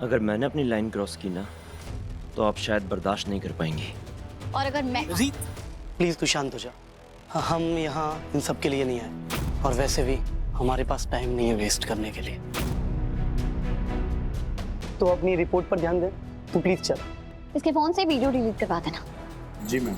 अगर मैंने अपनी लाइन क्रॉस की ना तो आप शायद बर्दाश्त नहीं कर पाएंगी। और अगर मैं रीत, प्लीज तू शांत हो जा। हम यहाँ इन सब के लिए नहीं आए, और वैसे भी हमारे पास टाइम नहीं है वेस्ट करने के लिए। तो अपनी रिपोर्ट पर ध्यान दे। तू प्लीज चल। इसके फोन से वीडियो डिलीट करवा देना। जी मैम।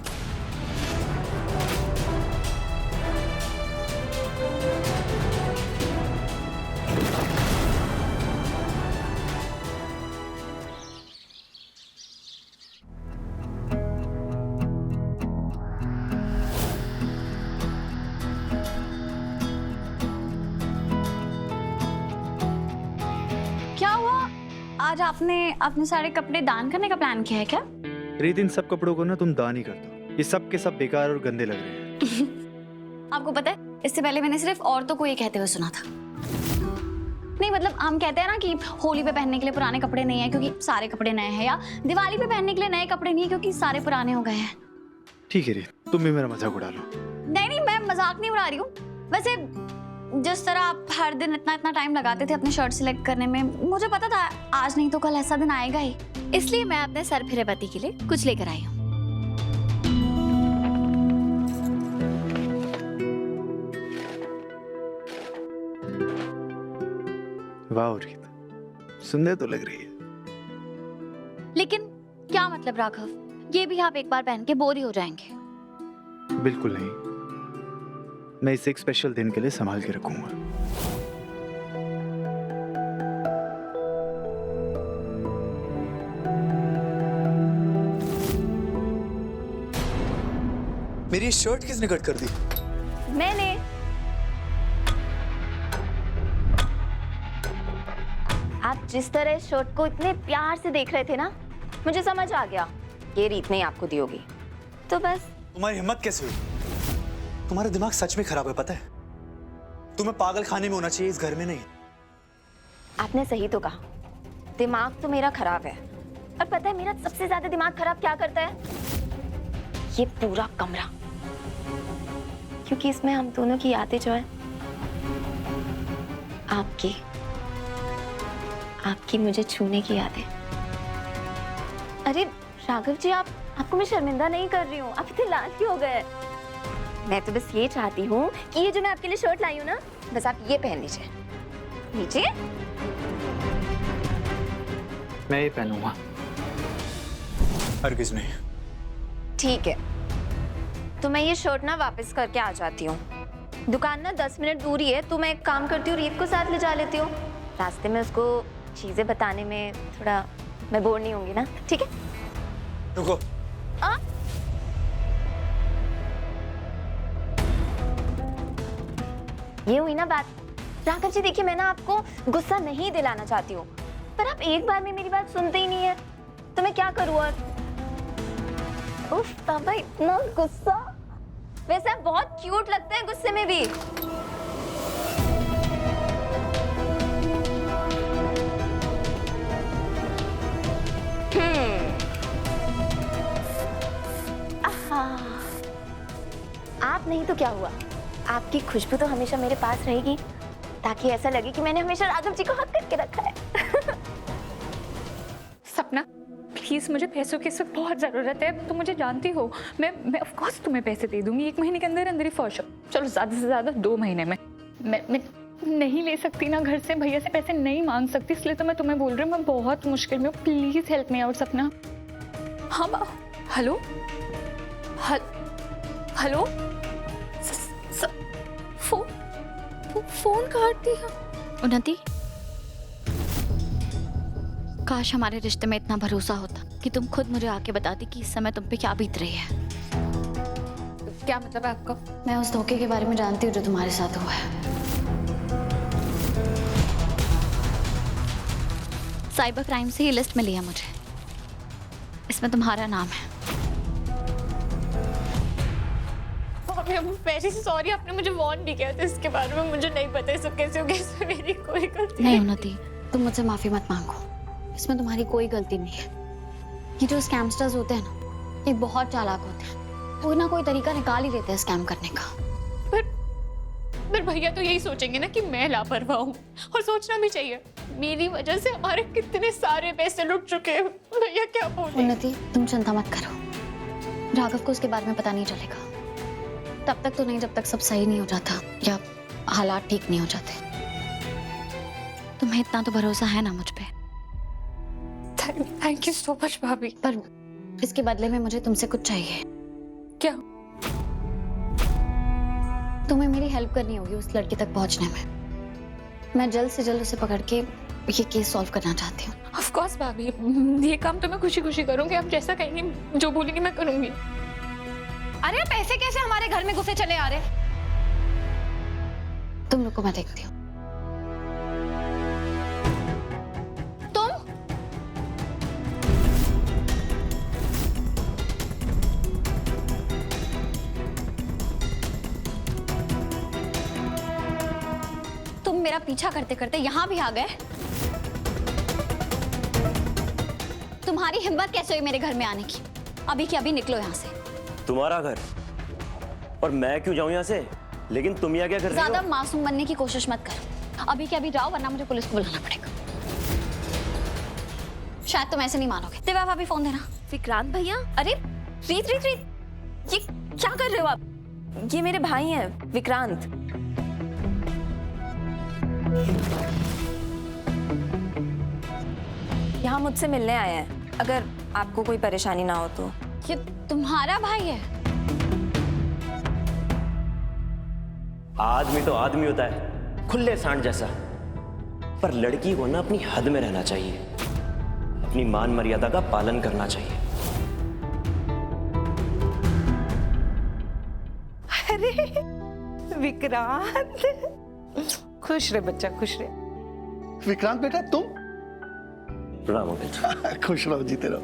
क्या हुआ? आज आपने अपने सारे कपड़े दान करने का प्लान किया है क्या? रीत, इन सब कपड़ों को ना तुम दान ही कर दो। ये सब के सब बेकार और गंदे लग रहे हैं। आपको पता है, इससे पहले मैंने सिर्फ औरतों को ये कहते हुए सुना था। नहीं मतलब हम कहते हैं ना कि होली पे पहनने के लिए पुराने कपड़े नहीं है क्योंकि सारे कपड़े नए हैं, या दिवाली पे पहनने के लिए नए कपड़े नहीं है क्योंकि सारे पुराने हो गए हैं। ठीक है रीत, तुम भी मेरा मजाक उड़ा लो। नहीं, मैं मजाक नहीं उड़ा रही हूँ। वैसे जिस तरह आप हर दिन इतना टाइम लगाते थे अपने शर्ट सिलेक्ट करने में, मुझे पता था आज नहीं तो कल ऐसा दिन आएगा ही। इसलिए मैं अपने सर फिरे पति के लिए कुछ लेकर आई हूँ। वाह रीत, सुंदर तो लग रही है। लेकिन क्या मतलब राघव, ये भी आप एक बार पहन के बोर ही हो जाएंगे। बिल्कुल नहीं, मैं इसे एक स्पेशल दिन के लिए संभाल के रखूंगा। मेरी शर्ट किसने कट कर दी? मैंने। आप जिस तरह शर्ट को इतने प्यार से देख रहे थे ना, मुझे समझ आ गया ये रीत नहीं आपको दी होगी। तो बस। तुम्हारी हिम्मत कैसे हुई? तुम्हारा दिमाग सच में खराब है, पता है? तुम्हें पागल खाने में होना चाहिए, इस घर में नहीं। आपने सही तो कहा, दिमाग तो मेरा खराब है। और पता है मेरा सबसे ज्यादा दिमाग खराब क्या करता है? ये पूरा कमरा, क्योंकि इसमें हम दोनों की यादें जो है, आपकी मुझे छूने की यादें। अरे राघव जी, आपको मैं शर्मिंदा नहीं कर रही हूँ, आप इतने लाल क्यों हो गए? मैं तो बस ये चाहती हूँ कि ये जो मैं आपके लिए शर्ट लाई हूँ ना, बस आप ये पहन लीजिए। लीजिए। मैं ये पहनूंगा। हरगिज़ नहीं। ठीक है, तो मैं ये शर्ट ना वापस करके आ जाती हूँ। दुकान ना 10 मिनट दूर ही है, तो मैं एक काम करती हूँ, रीत को साथ ले जा लेती हूँ। रास्ते में उसको चीजें बताने में थोड़ा मैं बोर नहीं होंगी ना, ठीक है? रुको। ये हुई ना बात। राघव जी देखिए, मैं ना आपको गुस्सा नहीं दिलाना चाहती हूँ, पर आप एक बार में मेरी बात सुनते ही नहीं है, तो मैं क्या करूँ? और उफ पापा, इतना गुस्सा। वैसे आप बहुत क्यूट लगते हैं गुस्से में भी। आप नहीं तो क्या हुआ, आपकी खुशबू तो हमेशा मेरे पास रहेगी, ताकि ऐसा लगे कि मैंने हमेशा राघव जी को हक करके रखा है। सपना, प्लीज मुझे पैसों की इस वक्त बहुत जरूरत है। तुम मुझे जानती हो, मैं ऑफ कोर्स तुम्हें पैसे दे दूंगी, 1 महीने के अंदर अंदर ही फॉर श्योर। चलो ज्यादा से ज्यादा 2 महीने में। मैं नहीं ले सकती ना घर से, भैया से पैसे नहीं मांग सकती, इसलिए तो मैं तुम्हें बोल रही हूँ, मैं बहुत मुश्किल में हूँ, प्लीज हेल्प मी आउट सपना। हाँ, हेलो हेलो, फोन काट दिया। उन्नति, काश हमारे रिश्ते में इतना भरोसा होता कि तुम खुद मुझे आके बताती कि इस समय तुम पे क्या बीत रही है। क्या मतलब है आपका? मैं उस धोखे के बारे में जानती हूँ जो तुम्हारे साथ हुआ है। साइबर क्राइम से ये लिस्ट मिली है मुझे, इसमें तुम्हारा नाम है। वेरी सॉरी, आपने मुझे वार्न भी किया था इसके बारे में, मुझे नहीं पता सब कैसे हो गया, इसमें मेरी कोई गलती नहीं उन्नति, तुम मुझसे माफी मत मांगो, इसमें तुम्हारी कोई गलती नहीं है। ये जो स्कैमस्टर्स होते हैं ना, ये बहुत चालाक होते हैं, कोई ना कोई तरीका निकाल ही लेते हैं स्कैम करने का। पर भैया तो यही सोचेंगे ना कि मैं लापरवाह हूँ, और सोचना भी चाहिए। मेरी वजह से हमारे कितने सारे पैसे लुट चुके हैं। भैया क्या बोले? उन्नति, तुम चिंता मत करो, राघव को उसके बारे में पता नहीं चलेगा। तब तक तो नहीं जब तक सब सही नहीं हो जाता या हालात ठीक नहीं हो जाते। तुम्हें इतना तो भरोसा है ना मुझ पे? थैंक यू सो मच भाभी। पर इसके बदले में मुझे तुमसे कुछ चाहिए। क्या? तुम्हें मेरी हेल्प करनी होगी उस लड़की तक पहुंचने में। मैं जल्द से जल्द उसे पकड़ के ये केस सॉल्व करना चाहती हूँ। ऑफ कोर्स भाभी, ये काम तो मैं खुशी खुशी करूंगी। आप जैसा कहेंगी, जो बोलेंगी मैं करूंगी। अरे पैसे कैसे हमारे घर में घुसे चले आ रहे? तुम रुको, मैं देखती हूँ। तुम मेरा पीछा करते करते यहाँ भी आ गए। तुम्हारी हिम्मत कैसे हुई मेरे घर में आने की? अभी के अभी निकलो यहाँ से। तुम्हारा घर और मैं क्यों जाऊं यहाँ से? लेकिन तुम यहाँ क्या कर रही हो? ज्यादा मासूम बनने की कोशिश मत करो। अभी के अभी जाओ, वरना मुझे पुलिस को बुलाना पड़ेगा। शायद तुम ऐसे नहीं मानोगे। दिव्या भाभी, फोन देना। विक्रांत भैया, अरे रीत रीत रीत, ये क्या कर रहे हो आप? ये मेरे भाई हैं विक्रांत। यहाँ मुझसे मिलने आए हैं, अगर आपको कोई परेशानी ना हो तो। ये तुम्हारा भाई है? आदमी तो आदमी होता है, खुले सांड जैसा। पर लड़की को ना अपनी हद में रहना चाहिए, अपनी मान मर्यादा का पालन करना चाहिए। अरे विक्रांत, खुश रहे बच्चा, खुश रहे। विक्रांत बेटा, तुम? प्रणाम अंकल। खुश रहो, जीते रहो।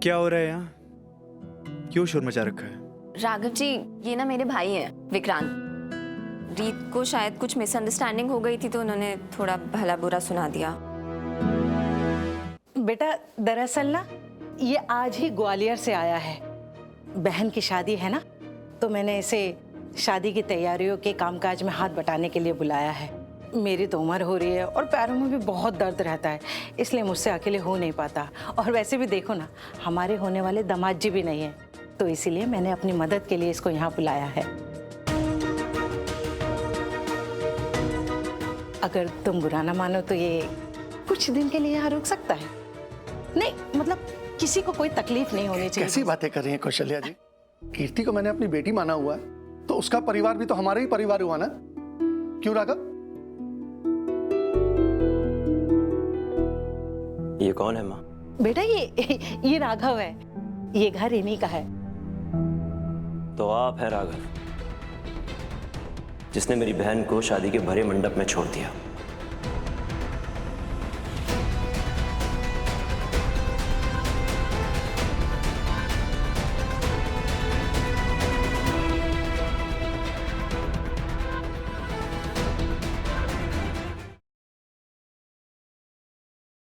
क्या हो रहा है यहाँ? क्यों शोर मचा रखा है? राघव जी, ये ना मेरे भाई हैं विक्रांत। रीत को शायद कुछ मिसअंडरस्टैंडिंग हो गई थी तो उन्होंने थोड़ा भला बुरा सुना दिया। बेटा दरअसल ना ये आज ही ग्वालियर से आया है। बहन की शादी है ना, तो मैंने इसे शादी की तैयारियों के कामकाज में हाथ बटाने के लिए बुलाया है। मेरी तो उम्र हो रही है और पैरों में भी बहुत दर्द रहता है, इसलिए मुझसे अकेले हो नहीं पाता। और वैसे भी देखो ना, हमारे होने वाले दामाद जी भी नहीं है, तो इसीलिए मैंने अपनी मदद के लिए इसको यहाँ बुलाया है। अगर तुम बुरा ना मानो तो ये कुछ दिन के लिए यहाँ रुक सकता है। नहीं मतलब किसी को कोई तकलीफ नहीं होनी चाहिए। कैसी बातें कर रही हैं कौशल्या जी? कीर्ति को मैंने अपनी बेटी माना हुआ है, तो उसका परिवार भी तो हमारा ही परिवार हुआ ना? क्यों राघव? ये कौन है माँ? बेटा ये राघव है, ये घर इन्हीं का है। तो आप है राघव, जिसने मेरी बहन को शादी के भरे मंडप में छोड़ दिया।